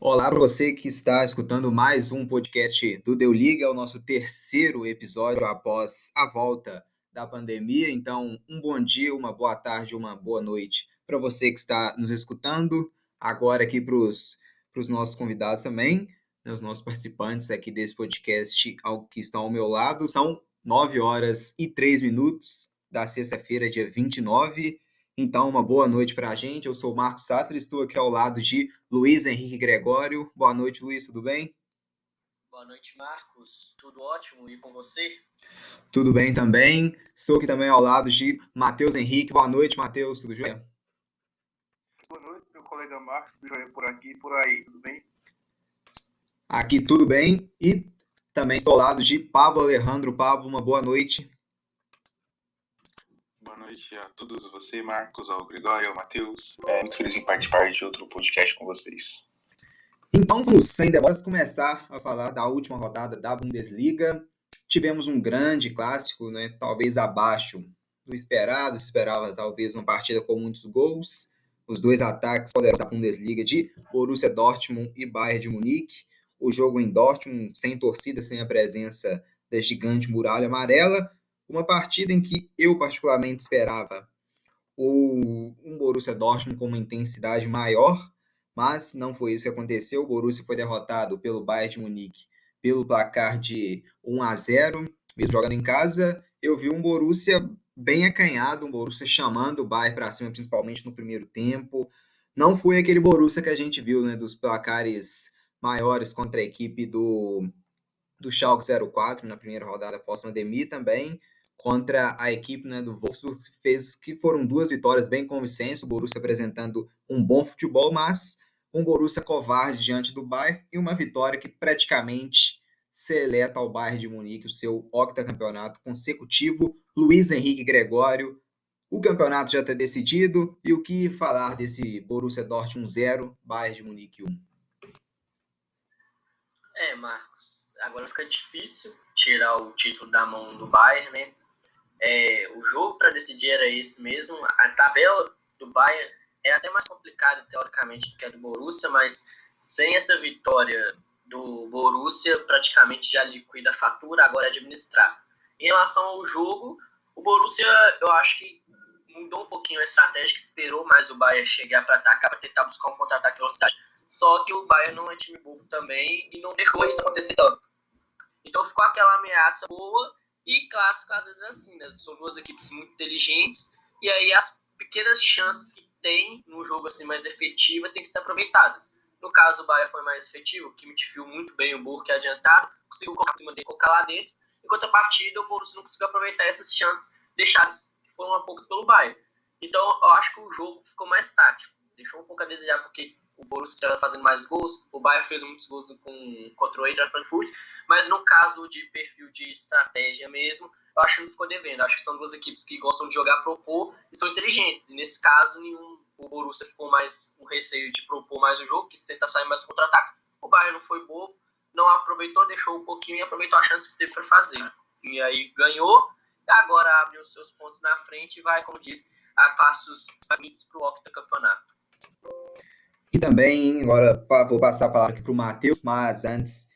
Olá para você que está escutando mais um podcast do Deu Liga, é o nosso terceiro episódio após a volta da pandemia. Então, um bom dia, uma boa tarde, uma boa noite para você que está nos escutando. Agora aqui para os nossos convidados também, né, os nossos participantes aqui desse podcast que estão ao meu lado. São 9h03 da sexta-feira, dia 29. Então, uma boa noite para a gente. Eu sou o Marcos Sattler, estou aqui ao lado de Luiz Henrique Gregório. Boa noite, Luiz, tudo bem? Boa noite, Marcos. Tudo ótimo, e com você? Tudo bem também. Estou aqui também ao lado de Matheus Henrique. Boa noite, Matheus, tudo jóia? Boa noite, meu colega Marcos, tudo jóia por aqui e por aí, tudo bem? Aqui tudo bem. E também estou ao lado de Pablo Alejandro. Pablo, uma boa noite. Boa noite a todos, você, Marcos, ao Gregório, ao Matheus. Muito feliz em participar de outro podcast com vocês. Então, vamos, sem demoras, começar a falar da última rodada da Bundesliga. Tivemos um grande clássico, né? Talvez abaixo do esperado. Se esperava talvez uma partida com muitos gols. Os dois ataques poderosos da Bundesliga de Borussia Dortmund e Bayern de Munique. O jogo em Dortmund, sem torcida, sem a presença da gigante muralha amarela. Uma partida em que eu particularmente esperava um Borussia Dortmund com uma intensidade maior, mas não foi isso que aconteceu. O Borussia foi derrotado pelo Bayern de Munique pelo placar de 1-0, mesmo jogando em casa. Eu vi um Borussia bem acanhado, um Borussia chamando o Bayern para cima, principalmente no primeiro tempo. Não foi aquele Borussia que a gente viu, né, dos placares maiores contra a equipe do Schalke 04 na primeira rodada pós-pandemia, também contra a equipe, né, do Wolfsburg, que foram duas vitórias bem convincentes, o Borussia apresentando um bom futebol, mas um Borussia covarde diante do Bayern e uma vitória que praticamente seleta ao Bayern de Munique o seu octacampeonato consecutivo. Luiz Henrique Gregório, o campeonato já está decidido, e o que falar desse Borussia Dortmund 0, Bayern de Munique 1? Marcos, agora fica difícil tirar o título da mão do Bayern, né? O jogo para decidir era esse mesmo. A tabela do Bayern é até mais complicada, teoricamente, do que a do Borussia, mas sem essa vitória do Borussia, praticamente já liquida a fatura, agora é administrar. Em relação ao jogo, o Borussia, eu acho que mudou um pouquinho a estratégia, que esperou mais o Bayern chegar para atacar, para tentar buscar um contra-ataque de velocidade. Só que o Bayern não é time bobo também e não deixou isso acontecer tanto. Então ficou aquela ameaça boa, e clássico às vezes é assim, né? São duas equipes muito inteligentes, e aí as pequenas chances que tem no jogo assim mais efetiva tem que ser aproveitadas. No caso, o Bayern foi mais efetivo, o Kimmich viu muito bem o Burke adiantado, conseguiu colocar lá dentro, enquanto a partida o Borussia não conseguiu aproveitar essas chances deixadas, que foram a poucos pelo Bayern. Então eu acho que o jogo ficou mais tático, deixou um pouco a desejar, porque o Borussia estava fazendo mais gols, o Bayern fez muitos gols contra o Eintracht Frankfurt, mas no caso de perfil de estratégia mesmo, eu acho que não ficou devendo. Eu acho que são duas equipes que gostam de jogar, propor e são inteligentes. E nesse caso, o Borussia ficou mais com receio de propor mais o jogo, que tentar sair mais contra-ataque. O Bayern não foi bobo, não aproveitou, deixou um pouquinho e aproveitou a chance que teve para fazer. E aí ganhou, e agora abre os seus pontos na frente e vai, como disse, a passos mais para o octacampeonato. E também, agora vou passar a palavra aqui para o Matheus, mas antes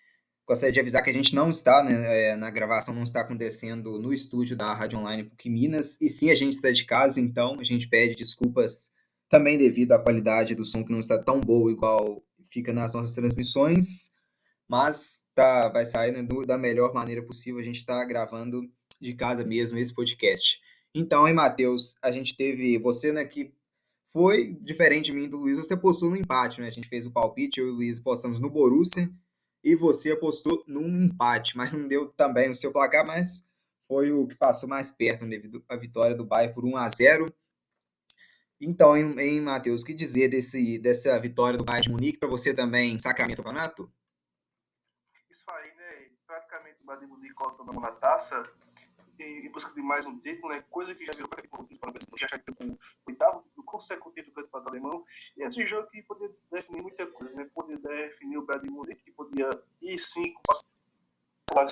gostaria de avisar que a gente não está, né, na gravação, não está acontecendo no estúdio da Rádio Online PUC Minas, e sim a gente está de casa, então a gente pede desculpas também devido à qualidade do som que não está tão boa igual fica nas nossas transmissões, mas vai sair, né, da melhor maneira possível. A gente está gravando de casa mesmo esse podcast. Então, hein, Matheus, a gente teve você, né, que foi diferente de mim e do Luiz, você apostou no empate, né? A gente fez o palpite, eu e o Luiz apostamos no Borussia, e você apostou num empate, mas não deu também o seu placar, mas foi o que passou mais perto, né, devido à vitória do Bayern por 1-0. Então, hein, Matheus, o que dizer dessa vitória do Bayern de Munique? Para você também sacramento o campeonato? Isso aí, né? Praticamente o Bayern de Munique coloca a mão na taça em busca de mais um título, né? Coisa que já virou para já chegou com o oitavo título consecutivo do campeonato alemão. E esse jogo que poderia definir muita coisa, né? Poderia definir o Bayern de Munique, que podia ir sim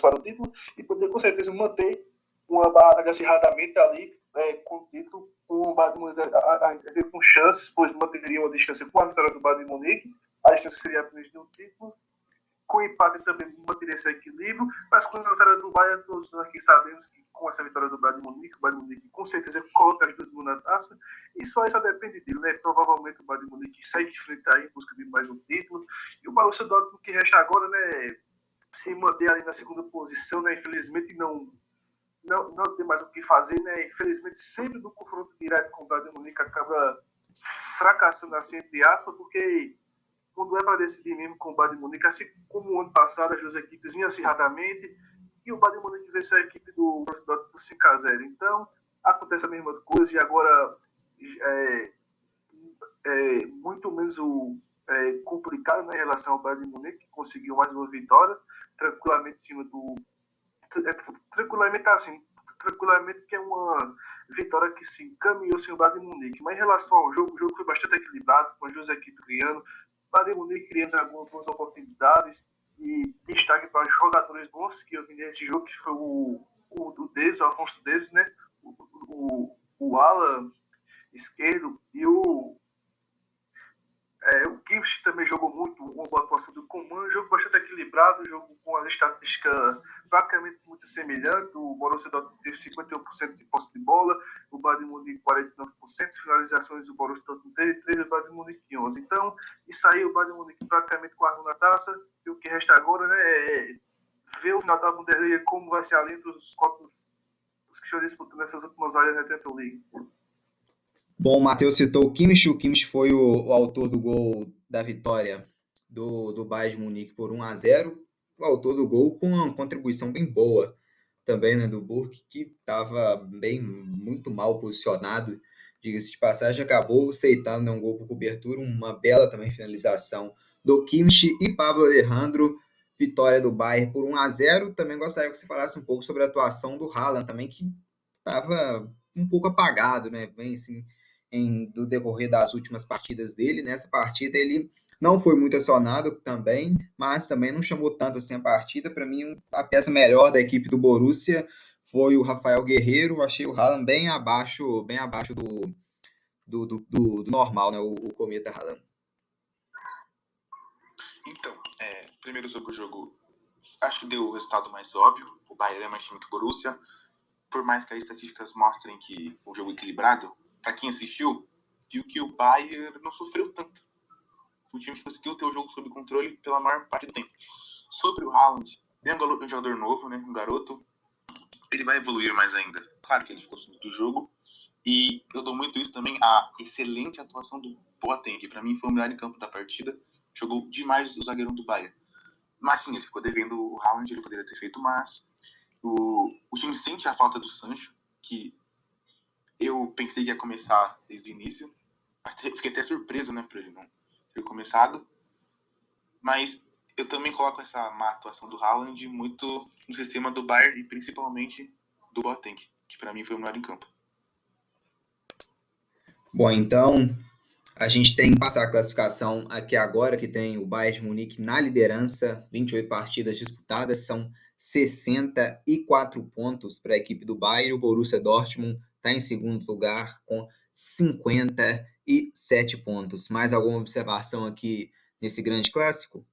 para o título, e poderia com certeza manter uma batalha acirradamente ali com o título, com o Bayern de Munique com chances, pois manteria uma distância com a vitória do Bayern de Munique, a distância seria apenas de um título. Com empate também manteria esse equilíbrio, mas com a vitória do Bayern, todos aqui sabemos que com essa vitória do Bayern de Munique, o Bayern de Munique com certeza coloca as duas mãos na taça, e só isso depende dele, né? Provavelmente o Bayern de Munique segue em frente aí em busca de mais um título, e o Borussia Dortmund que resta agora, né, se manter ali na segunda posição, né? Infelizmente não tem mais o que fazer, né? Infelizmente sempre no confronto direto com o Bayern de Munique acaba fracassando assim, entre aspas, porque quando é para decidir mesmo com o Bayern de Munique, assim como o ano passado, as duas equipes vinham acirradamente, e o Bayern de Munique venceu a equipe do Borussia Dortmund por 5-0. Então, acontece a mesma coisa, e agora muito menos complicado, né, em relação ao Bayern de Munique, que conseguiu mais uma vitória, tranquilamente em cima do... tranquilamente assim, tranquilamente, que é uma vitória que se encaminhou sem o Bayern de Munique. Mas em relação ao jogo, o jogo foi bastante equilibrado, com as duas equipes criando, Bayern de Munique criando algumas oportunidades, e destaque para os jogadores bons que eu vi nesse jogo, que foi o Davies, o Alphonso Davies, né? O ala esquerdo, e o Kimmich também jogou muito, uma boa atuação do Coman, um jogo bastante equilibrado, um jogo com a estatística praticamente muito semelhante. O Borussia Dortmund teve 51% de posse de bola, o Bayern de Munique 49%, finalizações o Borussia Dortmund teve 13%, o Bayern de Munique 11%. Então, isso aí, o Bayern de Munique praticamente com a arma na taça, e o que resta agora, né, é ver o final da Bundesliga, como vai ser ali entre os que estão disputando essas últimas áreas da Champions League. Bom, o Matheus citou o Kimmich foi o autor do gol da vitória do Bayern de Munique por 1-0, o autor do gol com uma contribuição bem boa também, né, do Burke, que estava muito mal posicionado, diga-se de passagem, acabou aceitando, né, um gol por cobertura, uma bela também finalização do Kimmich e Pablo Alejandro, vitória do Bayern por 1-0. Também gostaria que você falasse um pouco sobre a atuação do Haaland também, que estava um pouco apagado, né, bem assim, do decorrer das últimas partidas dele. Nessa partida ele não foi muito acionado também, mas também não chamou tanto assim a partida. Para mim, a peça melhor da equipe do Borussia foi o Rafael Guerreiro. Achei o Haaland bem abaixo do normal, né? O Cometa Haaland. Então, primeiro sobre o jogo, acho que deu o resultado mais óbvio. O Bayern é mais time que o Borussia. Por mais que as estatísticas mostrem que o jogo equilibrado, para quem assistiu, viu que o Bayern não sofreu tanto. O time que conseguiu ter o jogo sob controle pela maior parte do tempo. Sobre o Haaland, é um jogador novo, né, um garoto, ele vai evoluir mais ainda. Claro que ele ficou sumido do jogo, e eu dou muito isso também à excelente atuação do Boateng, que para mim foi o melhor em campo da partida, jogou demais o zagueirão do Bayern. Mas sim, ele ficou devendo o Haaland, ele poderia ter feito mais. O time sente a falta do Sancho, que eu pensei que ia começar desde o início. Fiquei até surpreso, né, por ele não ter começado. Mas eu também coloco essa má atuação do Haaland muito no sistema do Bayern e principalmente do Boateng, que para mim foi o melhor em campo. Bom, então a gente tem que passar a classificação aqui agora, que tem o Bayern de Munique na liderança, 28 partidas disputadas, são 64 pontos para a equipe do Bayern. O Borussia Dortmund está em segundo lugar com 57 pontos. Mais alguma observação aqui nesse grande clássico?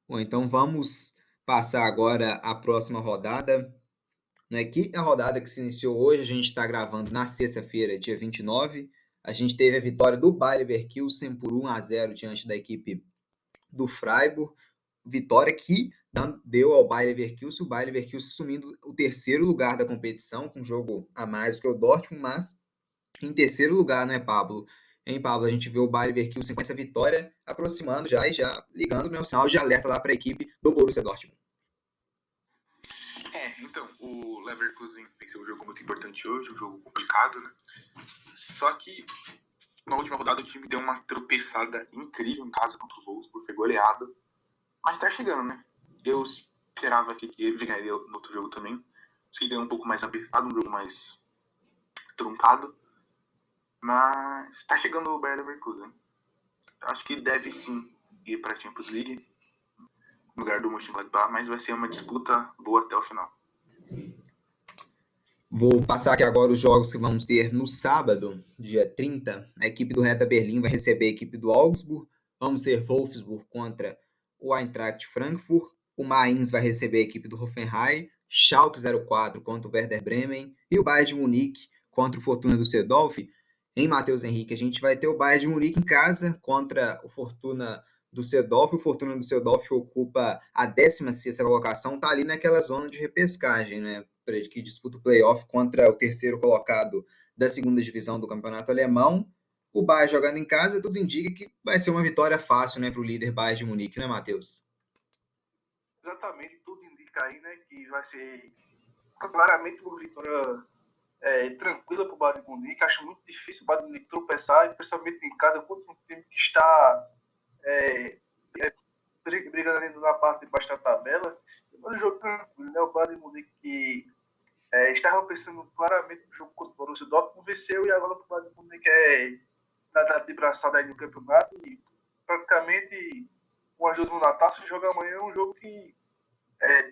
Bom, então vamos passar agora à próxima rodada, né, que é a rodada que se iniciou hoje. A gente está gravando na sexta-feira, dia 29. A gente teve a vitória do Bayer Leverkusen por 1-0 diante da equipe do Freiburg. Vitória que deu ao Bayer Leverkusen, o Bayer Leverkusen assumindo o terceiro lugar da competição, com um jogo a mais do que o Dortmund, mas em terceiro lugar, né, Pablo? Hein, Pablo? A gente vê o Bayer Leverkusen com essa vitória aproximando já e já ligando, né, o sinal de alerta lá para a equipe do Borussia Dortmund. Então, o Leverkusen venceu um jogo muito importante hoje, um jogo complicado, né? Só que na última rodada o time deu uma tropeçada incrível em casa contra o Wolfsburg, foi goleado. Mas tá chegando, né? Eu esperava que ele ganharia no outro jogo também. Seria um pouco mais apertado, um jogo mais truncado. Mas tá chegando o Bayer Leverkusen. Acho que deve sim ir para a Champions League no lugar do Mönchengladbach, mas vai ser uma disputa boa até o final. Vou passar aqui agora os jogos que vamos ter no sábado, dia 30. A equipe do Hertha Berlim vai receber a equipe do Augsburg. vamos ter Wolfsburg contra o Eintracht Frankfurt, o Mainz vai receber a equipe do Hoffenheim, Schalke 04 contra o Werder Bremen e o Bayern de Munique contra o Fortuna Düsseldorf. Em Matheus Henrique, a gente vai ter o Bayern de Munique em casa contra o Fortuna Düsseldorf. O Fortuna Düsseldorf ocupa a 16ª colocação, está ali naquela zona de repescagem, né? Que disputa o playoff contra o terceiro colocado da segunda divisão do campeonato alemão. O Bayern jogando em casa, tudo indica que vai ser uma vitória fácil, né, para o líder Bayern de Munique, né, Matheus? Exatamente, tudo indica aí, né, que vai ser claramente uma vitória tranquila para o Bayern de Munique. Acho muito difícil o Bayern de Munique tropeçar, principalmente em casa, contra um time que está brigando ali na parte de baixo da tabela. Mas o jogo tranquilo, né? O Bayern de Munique que estava pensando claramente no jogo contra o Borussia Dortmund, venceu, e agora o Bayern de Munique nadar de braçada aí no campeonato e praticamente com as duas mãos na taça, joga amanhã um jogo que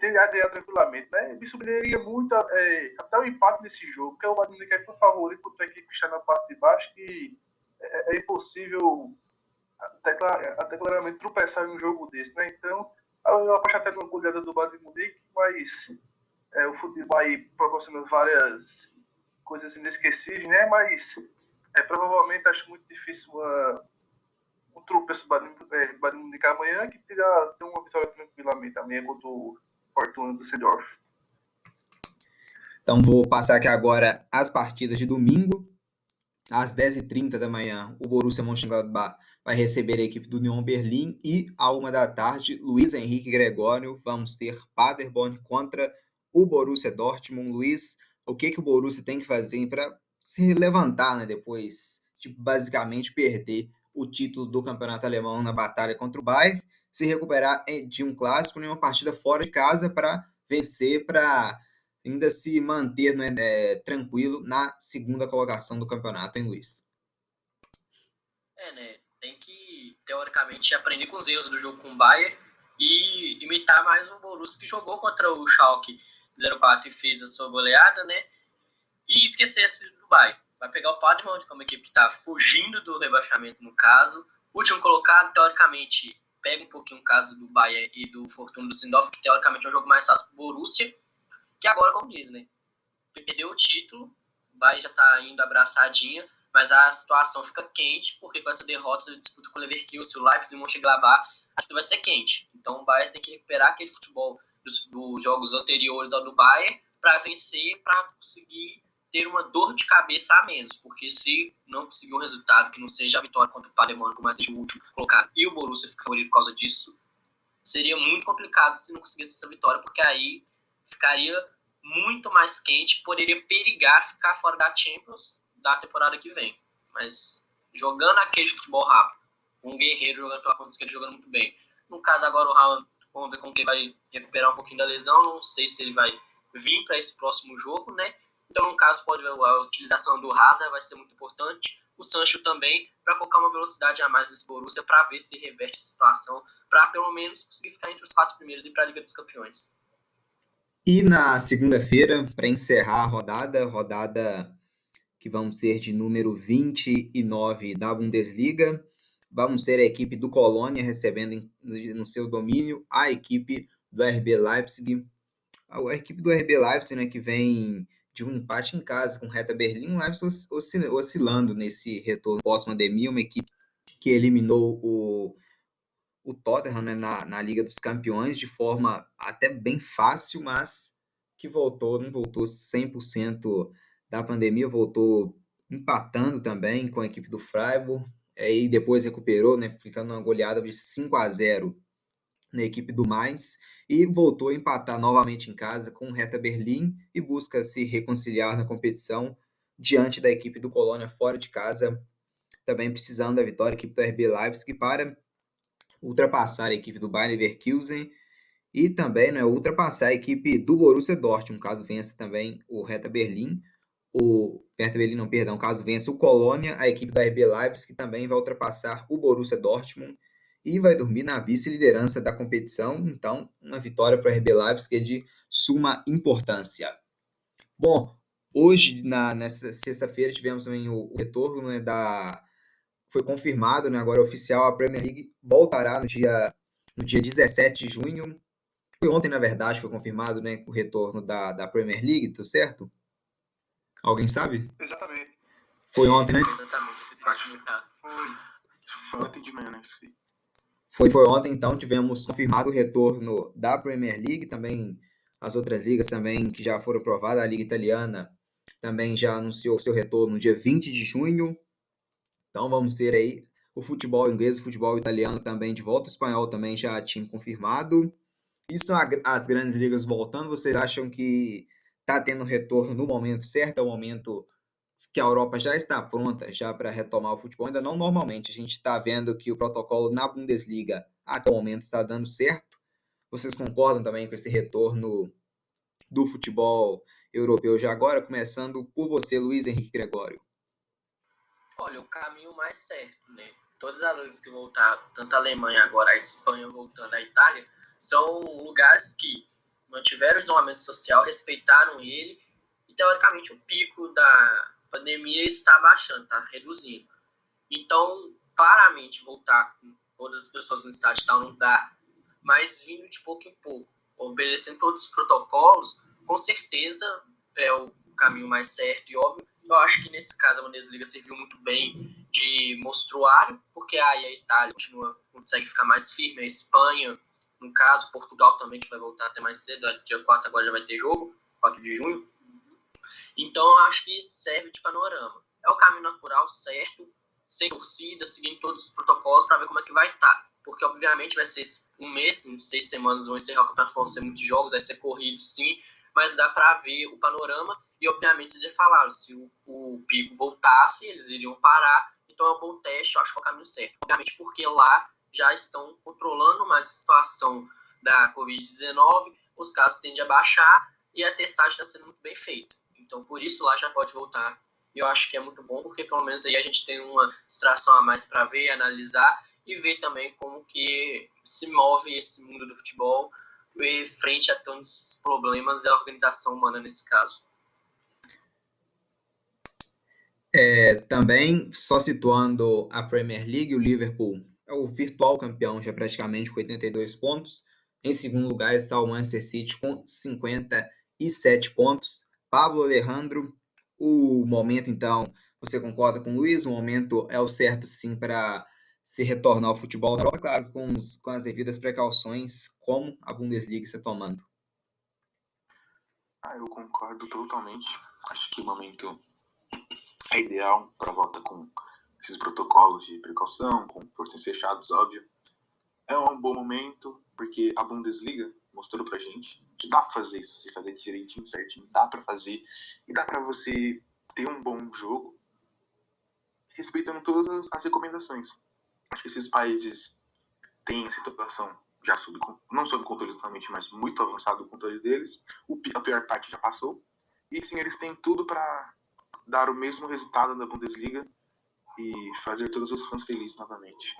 tende a ganhar tranquilamente, né? Me surpreenderia muito até o empate nesse jogo, porque o Bayern de Munique é tão favorito contra a equipe que está na parte de baixo que é impossível até claramente tropeçar em um jogo desse, né? Então, eu aposto até numa goleada do Bayern de Munique, mas o futebol aí proporciona várias coisas inesquecíveis, né? Mas provavelmente acho muito difícil um tropeço do Bayern de Munique amanhã, que terá uma vitória tranquilamente amanhã contra o Fortuna Düsseldorf. Então vou passar aqui agora as partidas de domingo. Às 10h30 da manhã, o Borussia Mönchengladbach vai receber a equipe do Union Berlim e, à 13h, Luiz Henrique Gregório, vamos ter Paderborn contra o Borussia Dortmund. Luiz, o que o Borussia tem que fazer para se levantar, né, depois de basicamente perder o título do campeonato alemão na batalha contra o Bayern, se recuperar de um clássico em uma partida fora de casa para vencer, para ainda se manter, né, tranquilo na segunda colocação do campeonato, hein, Luiz? Né? Tem que, teoricamente, aprender com os erros do jogo com o Bayern e imitar mais o Borussia, que jogou contra o Schalke 04 e fez a sua goleada, né? E esquecer-se do Bayern. Vai pegar o Paderborn, que é uma equipe que está fugindo do rebaixamento, no caso. O último colocado, teoricamente, pega um pouquinho o caso do Bayern e do Fortuna Düsseldorf, que teoricamente é um jogo mais fácil para o Borussia, que agora, como diz, né? Perdeu o título, o Bayern já está indo abraçadinha, mas a situação fica quente, porque com essa derrota, ele disputa com o Leverkusen, o Leipzig e o Mönchengladbach, a disputa vai ser quente. Então o Bayern tem que recuperar aquele futebol dos jogos anteriores ao do Bayern para vencer, para conseguir ter uma dor de cabeça a menos, porque se não conseguir um resultado que não seja a vitória contra o Paderborn, como seja o último colocado, e o Borussia ficar favorito por causa disso, seria muito complicado se não conseguisse essa vitória, porque aí ficaria muito mais quente, poderia perigar ficar fora da Champions da temporada que vem. Mas jogando aquele futebol rápido, um guerreiro jogando pela ponta esquerda, jogando muito bem. No caso agora o Haaland, vamos ver como que ele vai recuperar um pouquinho da lesão, não sei se ele vai vir para esse próximo jogo, né? Então no caso pode ver a utilização do Hazard vai ser muito importante, o Sancho também, para colocar uma velocidade a mais nesse Borussia, para ver se reverte a situação, para pelo menos conseguir ficar entre os 4 primeiros e ir para a Liga dos Campeões. E na segunda-feira, para encerrar a rodada que vamos ter de número 29 da Bundesliga, vamos ter a equipe do Colônia recebendo no seu domínio a equipe do RB Leipzig. A equipe do RB Leipzig, né, que vem de um empate em casa com o Hertha Berlim, o Leipzig oscilando nesse retorno pós-pandemia, uma equipe que eliminou o Tottenham, né, na Liga dos Campeões de forma até bem fácil, mas que não voltou 100% da pandemia, voltou empatando também com a equipe do Freiburg, e depois recuperou, né, ficando uma goleada de 5-0 na equipe do Mainz, e voltou a empatar novamente em casa com o Hertha Berlim e busca se reconciliar na competição diante da equipe do Colônia fora de casa, também precisando da vitória, a equipe do RB Leipzig, para ultrapassar a equipe do Bayer Leverkusen e também, né, ultrapassar a equipe do Borussia Dortmund, caso vença também o Hertha Berlim. O Hertha Berlim, não, perdão, caso vença o Colônia, a equipe da RB Leipzig, que também vai ultrapassar o Borussia Dortmund e vai dormir na vice-liderança da competição. Então, uma vitória para a RB Leipzig é de suma importância. Bom, hoje, nessa sexta-feira, tivemos também o retorno, né, foi confirmado, né, agora oficial, a Premier League voltará no dia 17 de junho. Foi ontem, na verdade, foi confirmado, né, o retorno da Premier League, tá certo? Alguém sabe? Exatamente. Foi ontem, né? Exatamente, esse parte do caso. Foi. Ontem de manhã, né? Foi ontem, então, tivemos confirmado o retorno da Premier League, também as outras ligas também que já foram provadas, a Liga Italiana também já anunciou seu retorno no dia 20 de junho. Então vamos ter aí o futebol inglês, o futebol italiano também de volta, o espanhol também já tinha confirmado. Isso as grandes ligas voltando, vocês acham que está tendo retorno no momento certo? É o momento que a Europa já está pronta já para retomar o futebol? Ainda não normalmente. A gente está vendo que o protocolo na Bundesliga até o momento está dando certo. Vocês concordam também com esse retorno do futebol europeu já agora? Começando por você, Luiz Henrique Gregório. Olha, o caminho mais certo, né? Todas as vezes que voltaram, tanto a Alemanha agora, a Espanha voltando, a Itália, são lugares que mantiveram o isolamento social, respeitaram ele, e teoricamente o pico da pandemia está baixando, está reduzindo. Então, claramente, voltar com todas as pessoas no estádio tal não dá, mas vindo de pouco em pouco, obedecendo todos os protocolos, com certeza é o caminho mais certo e óbvio. Eu acho que nesse caso a Bundesliga serviu muito bem de mostruário, porque aí a Itália consegue ficar mais firme, a Espanha, no caso, Portugal também, que vai voltar até mais cedo, dia 4 agora já vai ter jogo, 4 de junho. Então eu acho que serve de panorama. É o caminho natural, certo, sem torcida, seguindo todos os protocolos para ver como é que vai estar. Porque, obviamente, vai ser um mês, em 6 semanas vão encerrar o campeonato, vão ser muitos jogos, vai ser corrido, sim, mas dá para ver o panorama e, obviamente, eles já falaram, se o pico voltasse, eles iriam parar, então é um bom teste, eu acho que é o caminho certo. Obviamente, porque lá já estão controlando mais a situação da Covid-19, os casos tendem a baixar e a testagem está sendo muito bem feita. Então, por isso, lá já pode voltar. E eu acho que é muito bom, porque pelo menos aí a gente tem uma distração a mais para ver, analisar e ver também como que se move esse mundo do futebol frente a tantos problemas e a organização humana nesse caso. Também, só situando a Premier League, o Liverpool é o virtual campeão já praticamente com 82 pontos. Em segundo lugar está o Manchester City com 57 pontos. Pablo Alejandro, o momento então, você concorda com o Luiz? O momento é o certo sim para se retornar ao futebol da Europa, claro, com as devidas precauções, como a Bundesliga está tomando. Eu concordo totalmente. Acho que o momento é ideal para a volta com esses protocolos de precaução, com portões fechados, óbvio. É um bom momento, porque a Bundesliga mostrou pra gente que dá pra fazer isso, se fazer direitinho, certinho, dá pra fazer, e dá pra você ter um bom jogo, respeitando todas as recomendações. Acho que esses países têm a situação já não sob controle totalmente, mas muito avançado o controle deles, a pior parte já passou, e sim, eles têm tudo para dar o mesmo resultado da Bundesliga e fazer todos os fãs felizes novamente.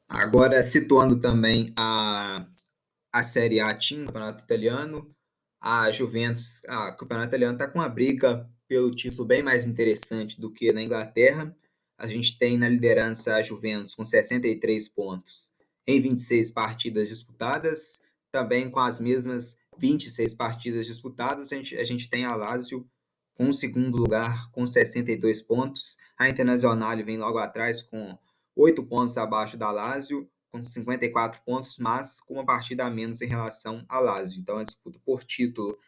Agora, situando também a Série A Team, Campeonato Italiano, a Juventus, o Campeonato Italiano está com uma briga pelo título bem mais interessante do que na Inglaterra. A gente tem na liderança a Juventus com 63 pontos em 26 partidas disputadas, também com as mesmas 26 partidas disputadas, a gente tem a Lazio com o segundo lugar com 62 pontos, a Internazionale vem logo atrás com 8 pontos abaixo da Lazio, com 54 pontos, mas com uma partida a menos em relação à Lazio. Então a disputa por título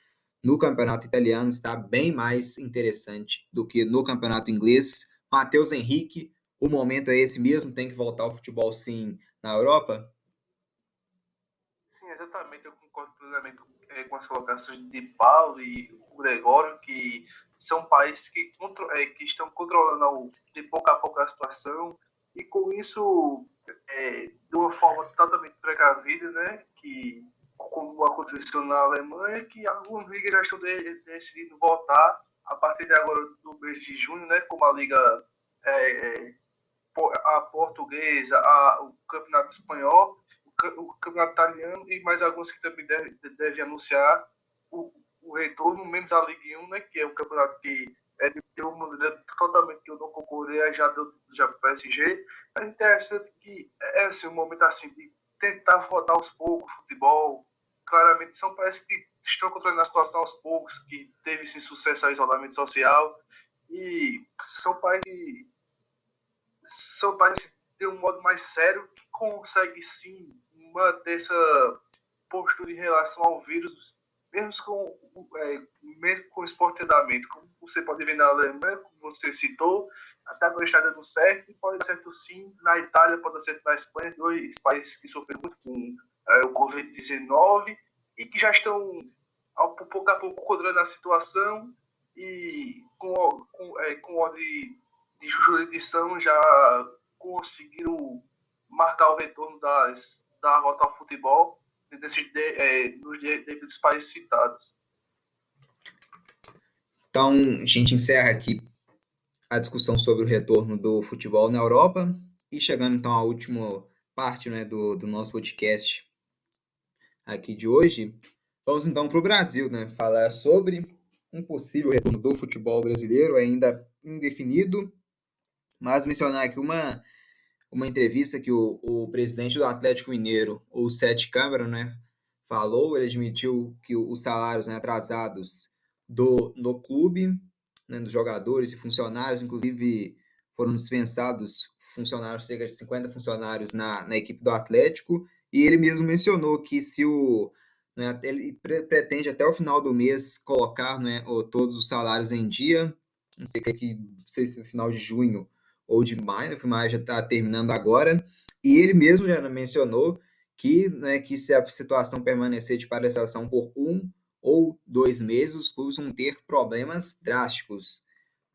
no campeonato italiano está bem mais interessante do que no campeonato inglês. Matheus Henrique, o momento é esse mesmo, tem que voltar ao futebol sim na Europa? Sim, exatamente. Eu concordo plenamente com as colocações de Paulo e o Gregório, que são países que estão controlando de pouco a pouco a situação e com isso de uma forma totalmente precavida, né? Que como aconteceu na Alemanha, que algumas ligas já estão decidindo voltar a partir de agora do mês de junho, né? Como a liga a portuguesa, o campeonato espanhol, o campeonato italiano e mais alguns que também devem anunciar o retorno, menos a Ligue 1, né, que é um campeonato que de uma maneira totalmente que eu não concordei, já deu já para o PSG. Mas interessante que é assim, um momento assim de tentar voltar aos poucos o futebol. Claramente são países que estão controlando a situação aos poucos, que teve sim sucesso ao isolamento social, e são países que de um modo mais sério que consegue sim manter essa postura em relação ao vírus, mesmo com o esporte andamento, como você pode ver na Alemanha, como você citou, até agora está dando certo, e pode dar certo sim na Itália, pode dar certo na Espanha, dois países que sofreram muito com o Covid-19 e que já estão pouco a pouco controlando a situação e com ordem de jurisdição já conseguiram marcar o retorno da volta ao futebol nos devidos países citados. Então, a gente encerra aqui a discussão sobre o retorno do futebol na Europa e chegando então à última parte, né, do nosso podcast aqui de hoje, vamos então para o Brasil, né, falar sobre um possível retorno do futebol brasileiro, ainda indefinido, mas mencionar aqui uma entrevista que o presidente do Atlético Mineiro, o Sete Câmara, né, falou. Ele admitiu que os salários, né, atrasados no clube, né, dos jogadores e funcionários, inclusive foram dispensados funcionários, cerca de 50 funcionários na equipe do Atlético, e ele mesmo mencionou que se né, ele pretende até o final do mês colocar, né, todos os salários em dia, não sei se no final de junho ou de maio, porque maio já está terminando agora, e ele mesmo já mencionou que, né, que se a situação permanecer de paralisação por 1 ou 2 meses, os clubes vão ter problemas drásticos.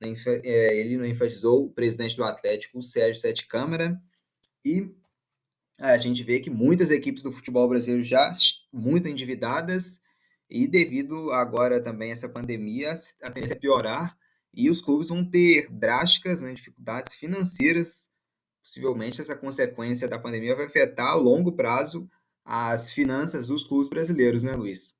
Ele não enfatizou o presidente do Atlético, o Sérgio Sete Câmara, e a gente vê que muitas equipes do futebol brasileiro já muito endividadas, e devido agora também a essa pandemia, a tendência é piorar, e os clubes vão ter drásticas, né, dificuldades financeiras. Possivelmente essa consequência da pandemia vai afetar a longo prazo as finanças dos clubes brasileiros, né, Luiz?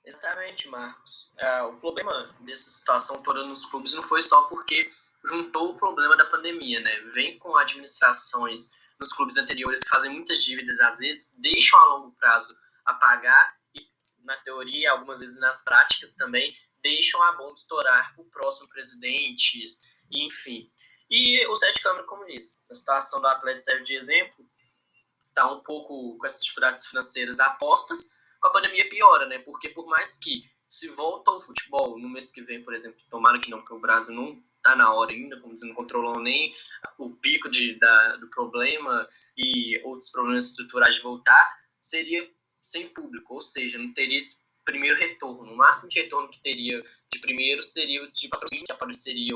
Exatamente, Marcos. O problema dessa situação toda nos clubes não foi só porque juntou o problema da pandemia, né? Vem com administrações nos clubes anteriores que fazem muitas dívidas, às vezes deixam a longo prazo a pagar e, na teoria, algumas vezes nas práticas também, deixam a bomba estourar para o próximo presidente, enfim. E o Sete Câmara, como disse, a situação do Atlético serve de exemplo, está um pouco com essas dificuldades financeiras apostas, com a pandemia piora, né? Porque por mais que se volta ao futebol no mês que vem, por exemplo, tomara que não, porque o Brasil não está na hora ainda, como dizendo, não controlou nem o pico do problema e outros problemas estruturais de voltar, seria sem público, ou seja, não teria esse primeiro retorno. O máximo de retorno que teria de primeiro seria o de patrocínio, que apareceria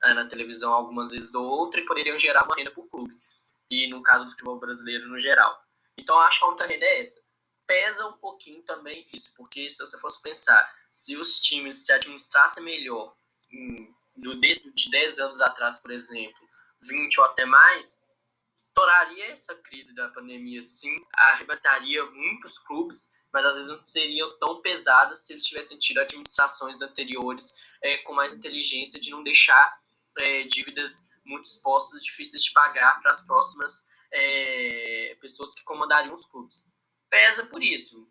na televisão algumas vezes ou outra e poderiam gerar uma renda para o clube. E no caso do futebol brasileiro no geral. Então, eu acho que a única renda é essa. Pesa um pouquinho também isso, porque se você fosse pensar, se os times se administrassem melhor de 10 anos atrás, por exemplo, 20 ou até mais, estouraria essa crise da pandemia, sim, arrebataria muitos clubes, mas às vezes não seriam tão pesadas se eles tivessem tido administrações anteriores com mais inteligência de não deixar dívidas muito expostas, difíceis de pagar para as próximas pessoas que comandariam os clubes. Pesa por isso.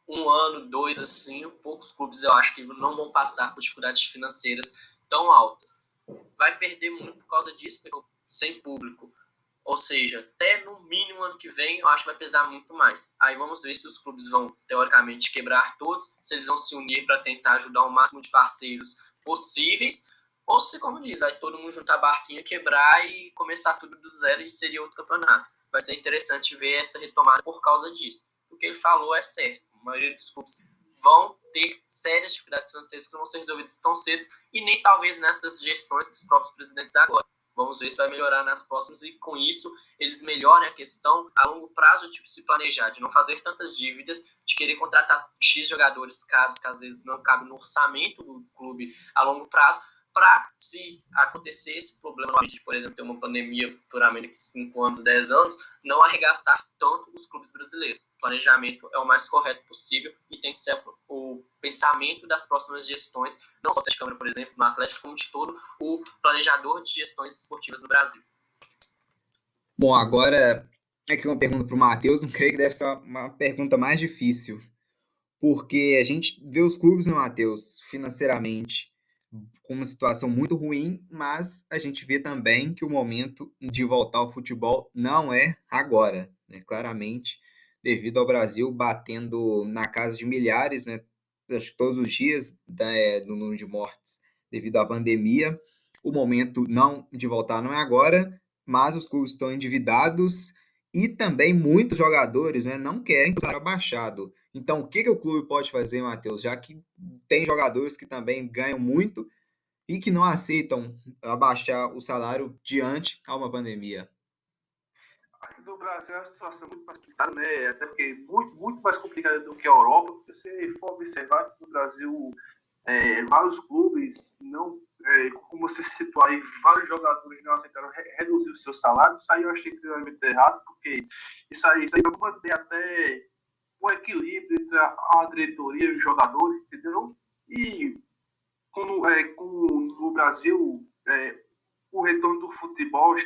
Um ano, 2, assim, poucos clubes eu acho que não vão passar por dificuldades financeiras tão altas. Vai perder muito por causa disso, sem público. Ou seja, até no mínimo ano que vem, eu acho que vai pesar muito mais. Aí vamos ver se os clubes vão, teoricamente, quebrar todos, se eles vão se unir para tentar ajudar o máximo de parceiros possíveis, ou se, como diz, vai todo mundo juntar a barquinha, quebrar e começar tudo do zero e seria outro campeonato. Vai ser interessante ver essa retomada por causa disso. O que ele falou é certo. A maioria dos clubes vão ter sérias dificuldades financeiras que não vão ser resolvidas tão cedo e nem talvez nessas gestões dos próprios presidentes agora. Vamos ver se vai melhorar nas próximas e com isso eles melhorem a questão a longo prazo de se planejar, de não fazer tantas dívidas, de querer contratar X jogadores caros que às vezes não cabem no orçamento do clube a longo prazo, para, se acontecer esse problema, por exemplo, ter uma pandemia futuramente de 5 anos, 10 anos, não arregaçar tanto os clubes brasileiros. O planejamento é o mais correto possível e tem que ser o pensamento das próximas gestões, não só da Câmara, por exemplo, no Atlético, como de todo o planejador de gestões esportivas no Brasil. Bom, agora aqui uma pergunta para o Matheus, não creio que deve ser uma pergunta mais difícil, porque a gente vê os clubes, né, Matheus, financeiramente com uma situação muito ruim, mas a gente vê também que o momento de voltar ao futebol não é agora, né? Claramente, devido ao Brasil batendo na casa de milhares, né? Acho que todos os dias, no número de mortes devido à pandemia, o momento não de voltar não é agora, mas os clubes estão endividados e também muitos jogadores, né, não querem estar abaixado. Então, o que o clube pode fazer, Matheus? Já que tem jogadores que também ganham muito e que não aceitam abaixar o salário diante a uma pandemia. Aqui no Brasil é uma situação muito mais complicada, né? Até porque muito mais complicada do que a Europa. Porque se for observar que no Brasil vários clubes não, como você citou aí, vários jogadores não aceitaram reduzir o seu salário. Isso aí eu achei extremamente errado, porque isso aí vai manter até um equilíbrio entre a diretoria e os jogadores, entendeu? E como no Brasil o retorno do futebol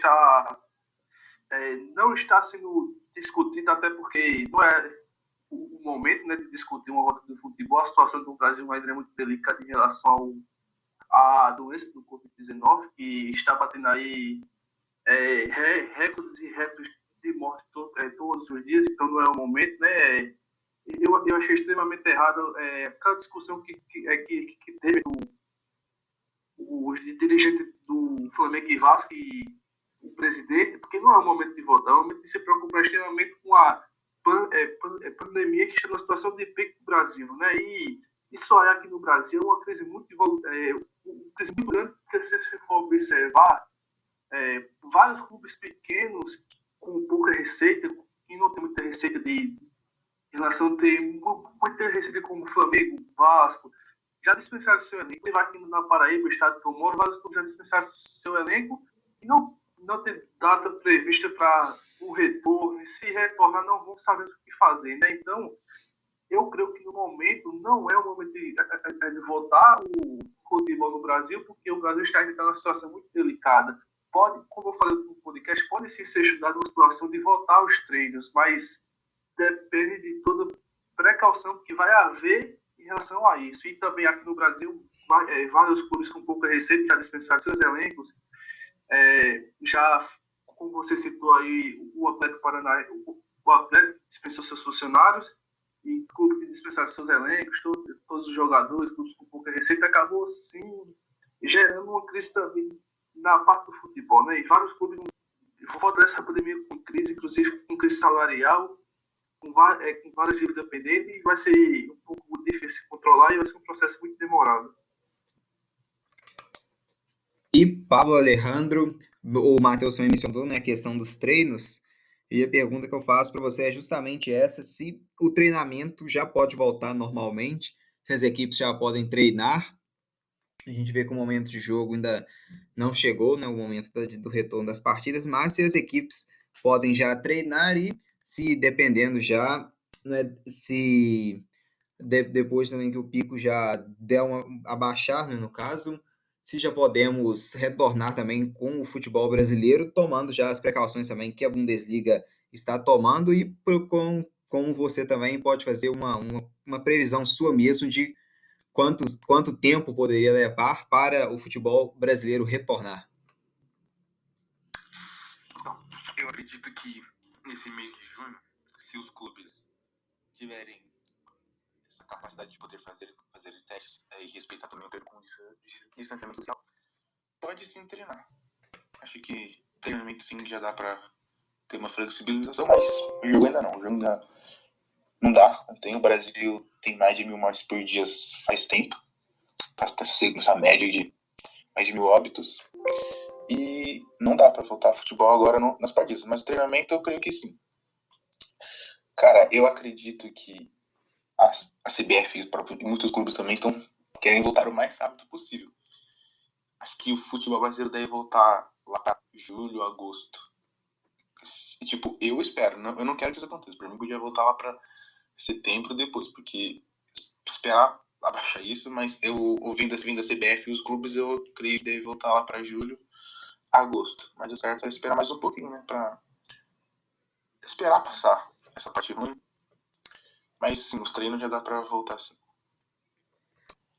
não está sendo discutido, até porque não é o momento, né, de discutir uma volta do futebol. A situação do Brasil ainda é muito delicada em relação à doença do Covid-19, que está batendo aí recordes e recordes de morte todos os dias, então não é o momento, né? Eu achei extremamente errado aquela discussão que teve os dirigentes do Flamengo e Vasco e o presidente, porque não é o momento de votar, é o momento de se preocupar extremamente com a pandemia que está numa situação de pico do Brasil, né? E isso aí aqui no Brasil é uma crise muito grande, porque se você for observar, vários clubes pequenos com pouca receita, e não tem muita receita em relação a ter muita receita como Flamengo, Vasco, já dispensaram seu elenco. Vai aqui na Paraíba, o estado que eu moro, vários clubes já dispensaram seu elenco e não tem data prevista para o retorno. E se retornar, não vão saber o que fazer, né? Então, eu creio que no momento não é o momento de voltar o futebol no Brasil, porque o Brasil está numa situação muito delicada. Pode, como eu falei no podcast, pode sim ser estudado uma situação de voltar aos treinos, mas depende de toda precaução que vai haver em relação a isso. E também aqui no Brasil, vários clubes com pouca receita já dispensaram seus elencos. Já, como você citou aí, o Atlético Paranaense, o Atlético dispensou seus funcionários e clube que dispensaram seus elencos, todos os jogadores, clubes com pouca receita, acabou sim gerando uma crise também na parte do futebol, né? E vários clubes voltam dessa pandemia com crise, inclusive com crise salarial, com várias dívidas pendentes, e vai ser um pouco difícil controlar e vai ser um processo muito demorado. E Pablo Alejandro, o Matheus também mencionou, né, a questão dos treinos, e a pergunta que eu faço para você é justamente essa, se o treinamento já pode voltar normalmente, se as equipes já podem treinar. A gente vê que o momento de jogo ainda não chegou, né, o momento do retorno das partidas, mas se as equipes podem já treinar e, se dependendo já, né, se depois também que o pico já der uma abaixar, né, no caso, se já podemos retornar também com o futebol brasileiro, tomando já as precauções também que a Bundesliga está tomando e como você também pode fazer uma previsão sua mesmo de quanto tempo poderia levar para o futebol brasileiro retornar? Então, eu acredito que nesse mês de junho, se os clubes tiverem essa capacidade de poder fazer testes e respeitar também o termo de distanciamento social, pode sim treinar. Acho que treinamento sim já dá para ter uma flexibilização, mas o jogo ainda não. O jogo ainda não dá. O Brasil tem mais de 1.000 mortes por dia faz tempo. Essa média de mais de 1.000 óbitos. E não dá para voltar ao futebol agora nas partidas. Mas treinamento eu creio que sim. Cara, eu acredito que a CBF e muitos clubes também querem voltar o mais rápido possível. Acho que o futebol brasileiro deve voltar lá para julho, agosto. Tipo, eu espero, eu não quero que isso aconteça. Pra mim, podia voltar lá para setembro depois, porque esperar abaixar isso, mas eu ouvindo da CBF e os clubes, eu creio que deve voltar lá para julho, agosto. Mas o certo é esperar mais um pouquinho, né? Pra esperar passar essa parte ruim. Mas sim, os treinos já dá para voltar sim.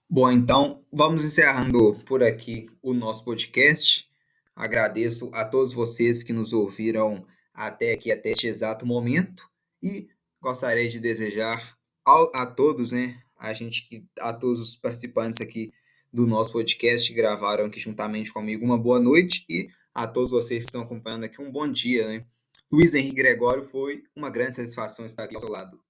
Bom, então vamos encerrando por aqui o nosso podcast. Agradeço a todos vocês que nos ouviram até aqui, até este exato momento, e gostaria de desejar a todos, né, a todos os participantes aqui do nosso podcast que gravaram aqui juntamente comigo uma boa noite e a todos vocês que estão acompanhando aqui um bom dia, né? Luiz Henrique Gregório, foi uma grande satisfação estar aqui ao seu lado.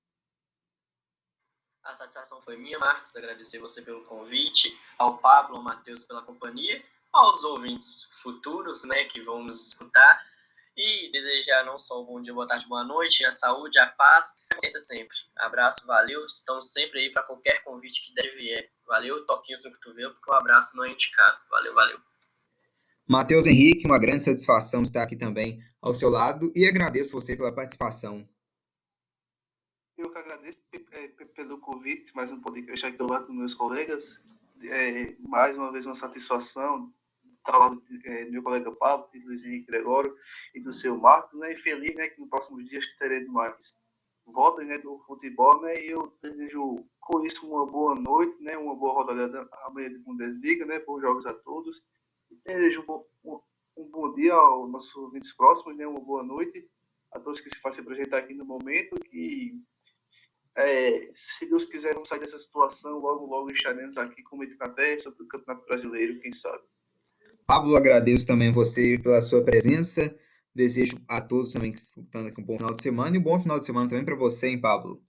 A satisfação foi minha, Marcos. Agradecer você pelo convite, ao Pablo, ao Matheus pela companhia, aos ouvintes futuros, né, que vão nos escutar. E desejar não só um bom dia, boa tarde, boa noite, a saúde, a paz, a consciência sempre. Abraço, valeu. Estamos sempre aí para qualquer convite que der vier. Valeu, toquinhos no cotovelo, porque o abraço não é indicado. Valeu, valeu. Matheus Henrique, uma grande satisfação estar aqui também ao seu lado e agradeço você pela participação. Eu que agradeço pelo convite, mais um podcast aqui do lado dos meus colegas. Mais uma vez uma satisfação estar ao lado do meu colega Pablo, do Luiz Henrique Gregório e do seu Marcos, né? E feliz, né, que nos próximos dias teremos mais voltas, né, do futebol, né? E eu desejo com isso uma boa noite, né? Uma boa rodada amanhã de Bundesliga, né? Bons jogos a todos. E desejo um bom dia aos nossos ouvintes próximos, né? Uma boa noite a todos que se fazem apresentar aqui no momento, que se Deus quiser, vamos sair dessa situação. Logo, logo estaremos aqui comentando até sobre o Campeonato Brasileiro, quem sabe. Pablo, agradeço também você pela sua presença. Desejo a todos também que estão escutando aqui um bom final de semana e um bom final de semana também para você, hein, Pablo?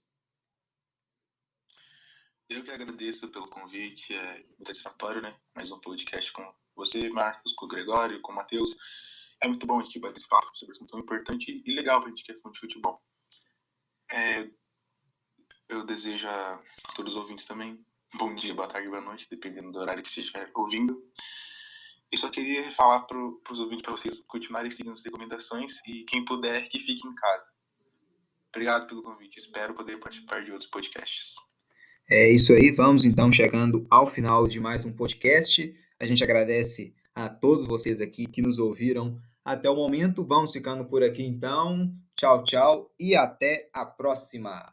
Eu que agradeço pelo convite, muito satisfatório, né? Mais um podcast com você, Marcos, com o Gregório, com o Matheus. É muito bom a gente bater esse papo sobre um assunto tão importante e legal pra gente que é fã de futebol. Eu desejo a todos os ouvintes também bom dia, boa tarde, boa noite, dependendo do horário que você estiver ouvindo. E só queria falar para os ouvintes, para vocês continuarem seguindo as recomendações e quem puder, que fique em casa. Obrigado pelo convite, espero poder participar de outros podcasts. É isso aí, vamos então chegando ao final de mais um podcast. A gente agradece a todos vocês aqui que nos ouviram até o momento. Vamos ficando por aqui então. Tchau, tchau e até a próxima.